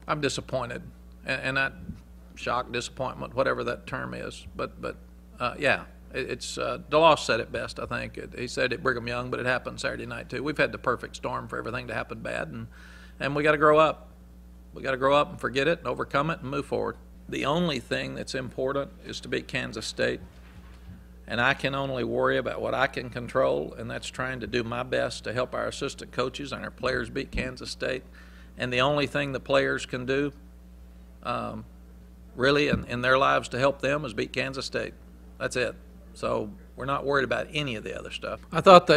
I'm disappointed, and that shock, disappointment, whatever that term is. But yeah, it's DeLoss said it best. I think he said it at Brigham Young, but it happened Saturday night too. We've had the perfect storm for everything to happen bad, and we got to grow up. We got to grow up and forget it and overcome it and move forward. The only thing that's important is to beat Kansas State, and I can only worry about what I can control, and that's trying to do my best to help our assistant coaches and our players beat Kansas State. And the only thing the players can do really in their lives to help them is beat Kansas State. That's it. So we're not worried about any of the other stuff. I thought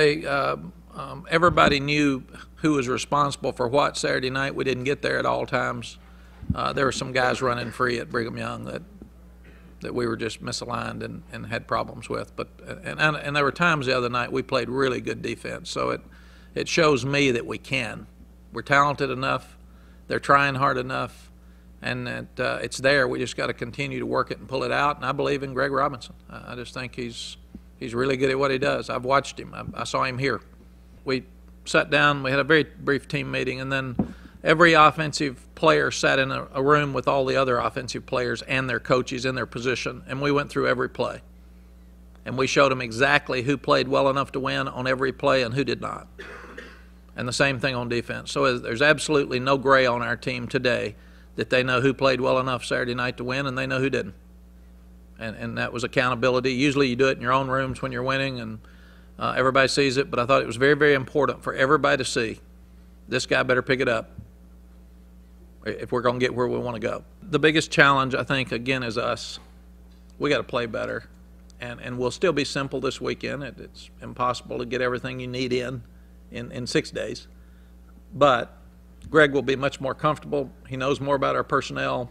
everybody knew who was responsible for what Saturday night. We didn't get there at all times. There were some guys running free at Brigham Young that we were just misaligned and had problems with. And there were times the other night we played really good defense. So it shows me that we can. We're talented enough. They're trying hard enough, and that it's there. We just got to continue to work it and pull it out. And I believe in Greg Robinson. I just think he's really good at what he does. I've watched him. I saw him here. We sat down. We had a very brief team meeting, and then every offensive player sat in a room with all the other offensive players and their coaches in their position, and we went through every play. And we showed them exactly who played well enough to win on every play and who did not. And the same thing on defense. So there's absolutely no gray on our team today that they know who played well enough Saturday night to win and they know who didn't. And that was accountability. Usually you do it in your own rooms when you're winning and everybody sees it, but I thought it was very, very important for everybody to see this guy better pick it up if we're going to get where we want to go. The biggest challenge, I think, again, is us. We got to play better. And we'll still be simple this weekend. It's impossible to get everything you need in 6 days. But Greg will be much more comfortable. He knows more about our personnel.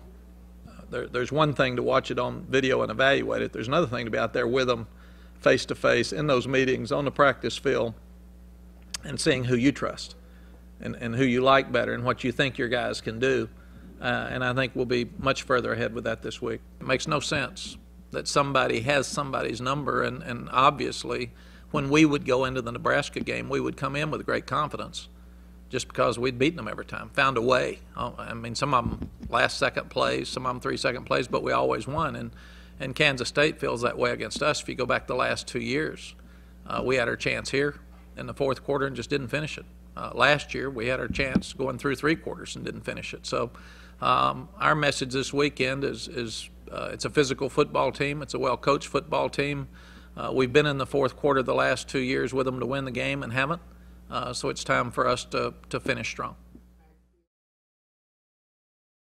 There's one thing to watch it on video and evaluate it. There's another thing to be out there with them face-to-face in those meetings on the practice field and seeing who you trust and who you like better and what you think your guys can do. And I think we'll be much further ahead with that this week. It makes no sense that somebody has somebody's number, and obviously when we would go into the Nebraska game, we would come in with great confidence just because we'd beaten them every time, found a way. I mean, some of them last-second plays, some of them 3-second plays, but we always won. And Kansas State feels that way against us. If you go back the last 2 years, we had our chance here in the fourth quarter and just didn't finish it. Last year, we had our chance going through 3 quarters and didn't finish it. So our message this weekend is it's a physical football team. It's a well-coached football team. We've been in the fourth quarter the last 2 years with them to win the game and haven't. So it's time for us to finish strong.